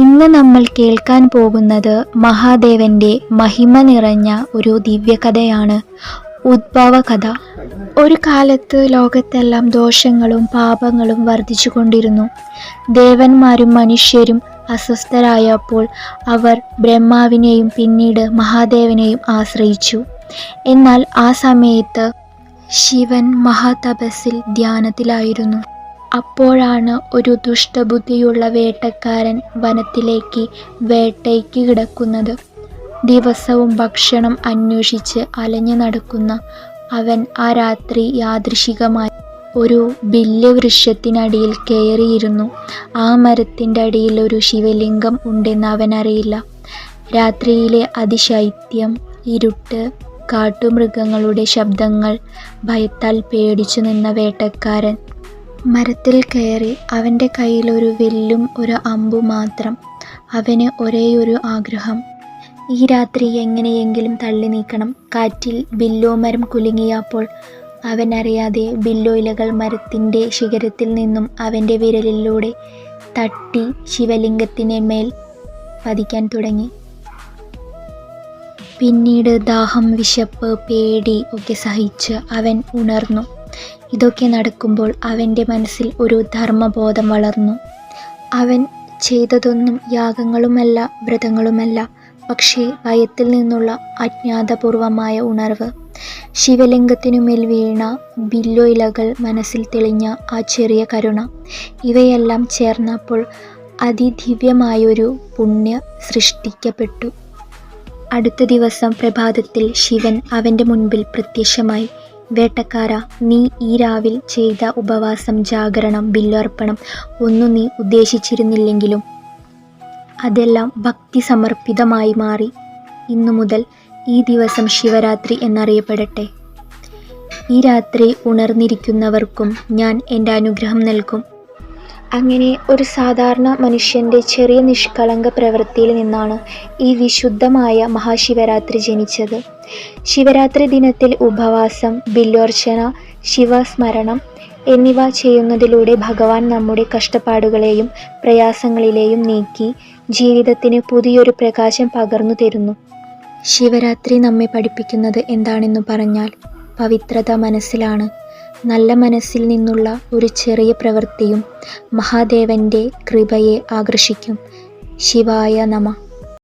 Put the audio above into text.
ഇന്ന് നമ്മൾ കേൾക്കാൻ പോകുന്നത് മഹാദേവന്റെ മഹിമ നിറഞ്ഞ ഒരു ദിവ്യകഥയാണ്. ഉദ്ഭവ കഥ. ഒരു കാലത്ത് ലോകത്തെല്ലാം ദോഷങ്ങളും പാപങ്ങളും വർദ്ധിച്ചുകൊണ്ടിരുന്നു. ദേവന്മാരും മനുഷ്യരും അസ്വസ്ഥരായപ്പോൾ അവർ ബ്രഹ്മാവിനെയും പിന്നീട് മഹാദേവനെയും ആശ്രയിച്ചു. എന്നാൽ ആ സമയത്ത് ശിവൻ മഹാതപസ്സിൽ ധ്യാനത്തിലായിരുന്നു. അപ്പോഴാണ് ഒരു ദുഷ്ടബുദ്ധിയുള്ള വേട്ടക്കാരൻ വനത്തിലേക്ക് വേട്ടയ്ക്ക് കിടക്കുന്നത്. ദിവസവും ഭക്ഷണം അന്വേഷിച്ച് അലഞ്ഞു നടക്കുന്ന അവൻ ആ രാത്രി യാദൃശികമായി ഒരു ബില്ല് വൃക്ഷത്തിനടിയിൽ കയറിയിരുന്നു. ആ മരത്തിൻ്റെ അടിയിൽ ഒരു ശിവലിംഗം ഉണ്ടെന്ന് അവനറിയില്ല. രാത്രിയിലെ അതിശൈത്യം, ഇരുട്ട്, കാട്ടുമൃഗങ്ങളുടെ ശബ്ദങ്ങൾ, ഭയത്താൽ പേടിച്ചു നിന്ന വേട്ടക്കാരൻ മരത്തിൽ കയറി. അവൻ്റെ കയ്യിൽ ഒരു വില്ലും ഒരു അമ്പും മാത്രം. അവന് ഒരേയൊരു ആഗ്രഹം, ഈ രാത്രി എങ്ങനെയെങ്കിലും തള്ളി നീക്കണം. കാറ്റിൽ ബില്ലോ മരം കുലുങ്ങിയപ്പോൾ അവനറിയാതെ ബില്ലോ ഇലകൾ മരത്തിൻ്റെ ശിഖരത്തിൽ നിന്നും അവൻ്റെ വിരലിലൂടെ തട്ടി ശിവലിംഗത്തിന് മേൽ പതിക്കാൻ തുടങ്ങി. പിന്നീട് ദാഹം, വിശപ്പ്, പേടി ഒക്കെ സഹിച്ച് അവൻ ഉണർന്നു. ഇതൊക്കെ നടക്കുമ്പോൾ അവൻ്റെ മനസ്സിൽ ഒരു ധർമ്മബോധം വളർന്നു. അവൻ ചെയ്തതൊന്നും യാഗങ്ങളുമല്ല, വ്രതങ്ങളുമല്ല, പക്ഷേ ഭയത്തിൽ നിന്നുള്ള അജ്ഞാതപൂർവമായ ഉണർവ്. ശിവലിംഗത്തിനുമേൽ വീണ ബില്ലോ ഇലകൾ, മനസ്സിൽ തെളിഞ്ഞ ആ ചെറിയ കരുണ, ഇവയെല്ലാം ചേർന്നപ്പോൾ അതിദിവ്യമായൊരു പുണ്യ സൃഷ്ടിക്കപ്പെട്ടു. അടുത്ത ദിവസം പ്രഭാതത്തിൽ ശിവൻ അവൻ്റെ മുൻപിൽ പ്രത്യക്ഷമായി. വേട്ടക്കാരാ, നീ ഈ രാവിൽ ചെയ്ത ഉപവാസം, ജാഗരണം, ബില്ലർപ്പണം ഒന്നും നീ ഉദ്ദേശിച്ചിരുന്നില്ലെങ്കിലും അതെല്ലാം ഭക്തി സമർപ്പിതമായി മാറി. ഇന്നു മുതൽ ഈ ദിവസം ശിവരാത്രി എന്നറിയപ്പെടട്ടെ. ഈ രാത്രി ഉണർന്നിരിക്കുന്നവർക്കും ഞാൻ എൻ്റെ അനുഗ്രഹം നൽകും. അങ്ങനെ ഒരു സാധാരണ മനുഷ്യൻ്റെ ചെറിയ നിഷ്കളങ്ക പ്രവൃത്തിയിൽ നിന്നാണ് ഈ വിശുദ്ധമായ മഹാശിവരാത്രി ജനിച്ചത്. ശിവരാത്രി ദിനത്തിൽ ഉപവാസം, ബില്ലോർച്ചന, ശിവസ്മരണം എന്നിവ ചെയ്യുന്നതിലൂടെ ഭഗവാൻ നമ്മുടെ കഷ്ടപ്പാടുകളെയും പ്രയാസങ്ങളിലെയും നീക്കി ജീവിതത്തിന് പുതിയൊരു പ്രകാശം പകർന്നു തരുന്നു. ശിവരാത്രി നമ്മെ പഠിപ്പിക്കുന്നത് എന്താണെന്ന് പറഞ്ഞാൽ, പവിത്രത മനസ്സിലാണ്. നല്ല മനസ്സിൽ നിന്നുള്ള ഒരു ചെറിയ പ്രവൃത്തിയും മഹാദേവൻ്റെ കൃപയെ ആകർഷിക്കും. ശിവായ നമഃ.